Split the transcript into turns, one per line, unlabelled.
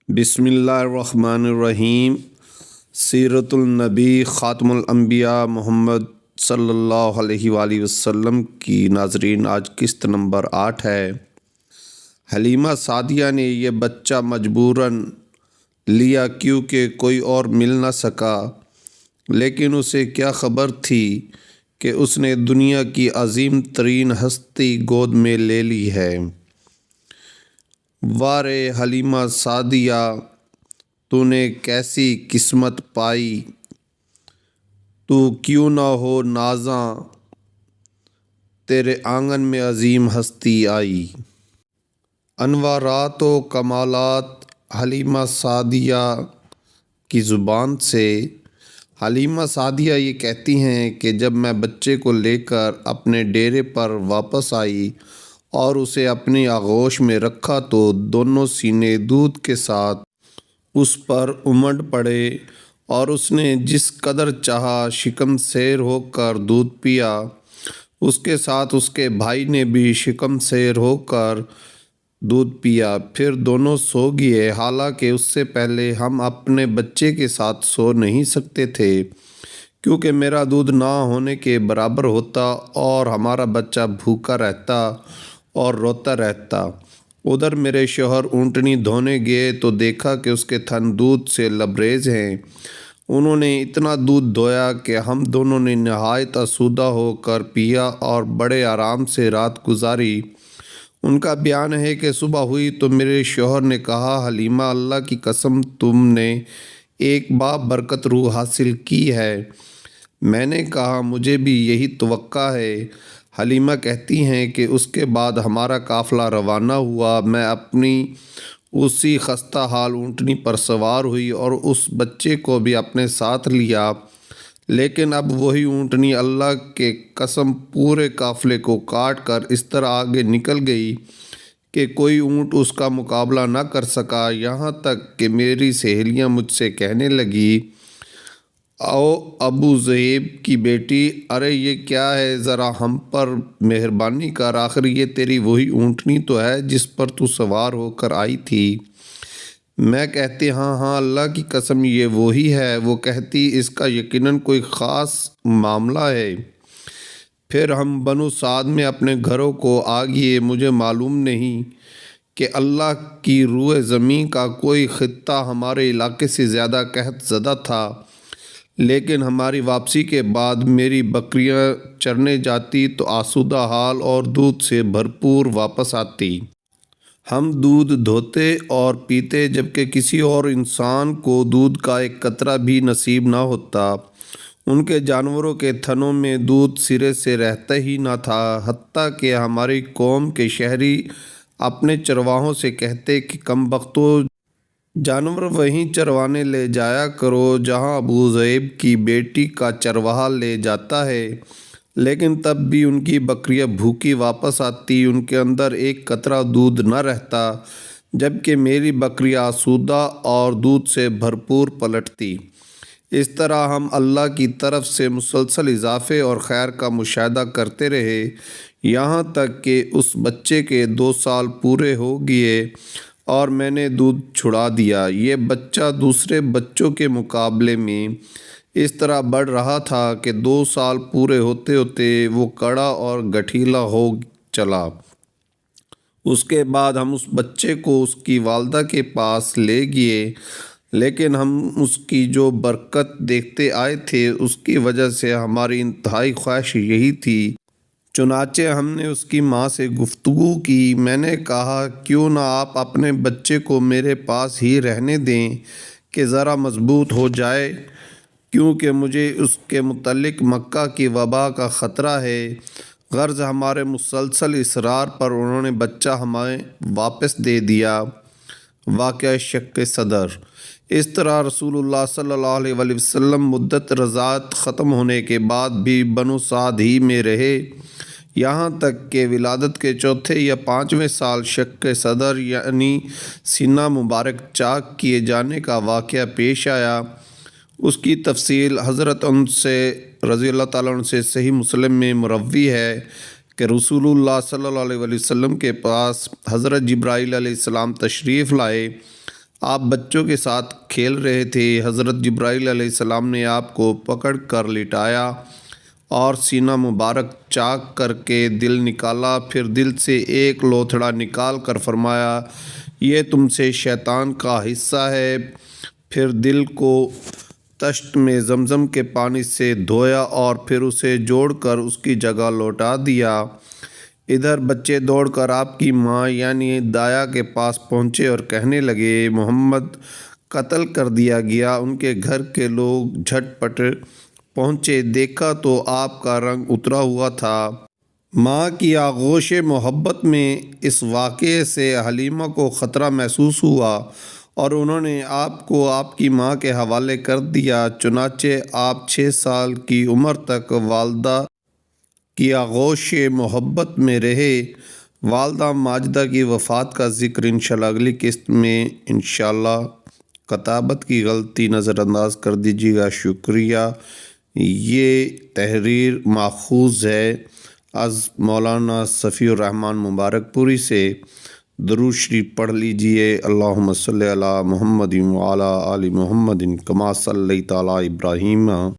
بسم اللہ الرحمن الرحیم۔ سیرت النبی خاتم الانبیاء محمد صلی اللہ علیہ وآلہ وسلم کی ناظرین آج قسط نمبر 8 ہے۔ حلیمہ سعدیہ نے یہ بچہ مجبوراً لیا کیونکہ کوئی اور مل نہ سکا، لیکن اسے کیا خبر تھی کہ اس نے دنیا کی عظیم ترین ہستی گود میں لے لی ہے۔ وارے حلیمہ سعدیہ، تو نے کیسی قسمت پائی، تو کیوں نہ ہو نازاں، تیرے آنگن میں عظیم ہستی آئی۔ انوارات و کمالات حلیمہ سعدیہ کی زبان سے۔ حلیمہ سعدیہ یہ کہتی ہیں کہ جب میں بچے کو لے کر اپنے ڈیرے پر واپس آئی اور اسے اپنی آغوش میں رکھا تو دونوں سینے دودھ کے ساتھ اس پر امڈ پڑے اور اس نے جس قدر چاہا شکم سیر ہو کر دودھ پیا۔ اس کے ساتھ اس کے بھائی نے بھی شکم سیر ہو کر دودھ پیا، پھر دونوں سو گئے۔ حالانکہ اس سے پہلے ہم اپنے بچے کے ساتھ سو نہیں سکتے تھے کیونکہ میرا دودھ نہ ہونے کے برابر ہوتا اور ہمارا بچہ بھوکا رہتا اور روتا رہتا۔ ادھر میرے شوہر اونٹنی دھونے گئے تو دیکھا کہ اس کے تھن دودھ سے لبریز ہیں۔ انہوں نے اتنا دودھ دھویا کہ ہم دونوں نے نہایت آسودہ ہو کر پیا اور بڑے آرام سے رات گزاری۔ ان کا بیان ہے کہ صبح ہوئی تو میرے شوہر نے کہا، حلیمہ اللہ کی قسم تم نے ایک بابرکت روح حاصل کی ہے۔ میں نے کہا مجھے بھی یہی توقع ہے۔ حلیمہ کہتی ہیں کہ اس کے بعد ہمارا قافلہ روانہ ہوا۔ میں اپنی اسی خستہ حال اونٹنی پر سوار ہوئی اور اس بچے کو بھی اپنے ساتھ لیا، لیکن اب وہی اونٹنی اللہ کے قسم پورے قافلے کو کاٹ کر اس طرح آگے نکل گئی کہ کوئی اونٹ اس کا مقابلہ نہ کر سکا۔ یہاں تک کہ میری سہیلیاں مجھ سے کہنے لگی، او ابو ذئب کی بیٹی، ارے یہ کیا ہے، ذرا ہم پر مہربانی کر، آخر یہ تیری وہی اونٹنی تو ہے جس پر تو سوار ہو کر آئی تھی۔ میں کہتی ہاں ہاں اللہ کی قسم یہ وہی ہے۔ وہ کہتی اس کا یقیناً کوئی خاص معاملہ ہے۔ پھر ہم بنو سعد میں اپنے گھروں کو آ گئے۔ مجھے معلوم نہیں کہ اللہ کی روئے زمین کا کوئی خطہ ہمارے علاقے سے زیادہ قحط زدہ تھا، لیکن ہماری واپسی کے بعد میری بکریاں چرنے جاتی تو آسودہ حال اور دودھ سے بھرپور واپس آتی۔ ہم دودھ دھوتے اور پیتے جبکہ کسی اور انسان کو دودھ کا ایک قطرہ بھی نصیب نہ ہوتا۔ ان کے جانوروں کے تھنوں میں دودھ سرے سے رہتا ہی نہ تھا، حتیٰ کہ ہماری قوم کے شہری اپنے چرواہوں سے کہتے کہ کم بختو، جانور وہیں چروانے لے جایا کرو جہاں ابو ذئب کی بیٹی کا چرواہا لے جاتا ہے، لیکن تب بھی ان کی بکریاں بھوکی واپس آتی، ان کے اندر ایک قطرہ دودھ نہ رہتا، جبکہ میری بکریاں آسودہ اور دودھ سے بھرپور پلٹتی۔ اس طرح ہم اللہ کی طرف سے مسلسل اضافے اور خیر کا مشاہدہ کرتے رہے، یہاں تک کہ اس بچے کے 2 سال پورے ہو گئے اور میں نے دودھ چھڑا دیا۔ یہ بچہ دوسرے بچوں کے مقابلے میں اس طرح بڑھ رہا تھا کہ 2 سال پورے ہوتے ہوتے وہ کڑا اور گٹھیلا ہو چلا۔ اس کے بعد ہم اس بچے کو اس کی والدہ کے پاس لے گئے، لیکن ہم اس کی جو برکت دیکھتے آئے تھے اس کی وجہ سے ہماری انتہائی خواہش یہی تھی۔ چنانچہ ہم نے اس کی ماں سے گفتگو کی۔ میں نے کہا کیوں نہ آپ اپنے بچے کو میرے پاس ہی رہنے دیں کہ ذرا مضبوط ہو جائے، کیونکہ مجھے اس کے متعلق مکہ کی وبا کا خطرہ ہے۔ غرض ہمارے مسلسل اصرار پر انہوں نے بچہ ہمیں واپس دے دیا۔ واقعہ شق صدر۔ اس طرح رسول اللہ صلی اللہ علیہ وآلہ وسلم مدت رضاعت ختم ہونے کے بعد بھی بنو سعد ہی میں رہے، یہاں تک کہ ولادت کے 4 یا 5ویں سال شق صدر یعنی سینہ مبارک چاک کیے جانے کا واقعہ پیش آیا۔ اس کی تفصیل حضرت انس سے رضی اللہ تعالیٰ عنہ سے صحیح مسلم میں مروی ہے کہ رسول اللہ صلی اللہ علیہ وآلہ وسلم کے پاس حضرت جبرائیل علیہ السلام تشریف لائے۔ آپ بچوں کے ساتھ کھیل رہے تھے، حضرت جبرائیل علیہ السلام نے آپ کو پکڑ کر لٹایا اور سینہ مبارک چاک کر کے دل نکالا، پھر دل سے ایک لوتھڑا نکال کر فرمایا یہ تم سے شیطان کا حصہ ہے، پھر دل کو تشت میں زمزم کے پانی سے دھویا اور پھر اسے جوڑ کر اس کی جگہ لوٹا دیا۔ ادھر بچے دوڑ کر آپ کی ماں یعنی دایا کے پاس پہنچے اور کہنے لگے محمد قتل کر دیا گیا۔ ان کے گھر کے لوگ جھٹ پٹ پہنچے، دیکھا تو آپ کا رنگ اترا ہوا تھا۔ ماں کی آغوش محبت میں اس واقعے سے حلیمہ کو خطرہ محسوس ہوا اور انہوں نے آپ کو آپ کی ماں کے حوالے کر دیا۔ چنانچہ آپ 6 سال کی عمر تک والدہ کی آغوش محبت میں رہے۔ والدہ ماجدہ کی وفات کا ذکر انشاءاللہ اگلی قسط میں انشاءاللہ۔ کتابت کی غلطی نظر انداز کر دیجیے گا، شکریہ۔ یہ تحریر ماخوذ ہے از مولانا صفی الرحمن مبارک پوری سے۔ درود شریف پڑھ لیجئے۔ اللہم صلی علی محمد وعلی آل محمد کما صلیت علی ابراہیم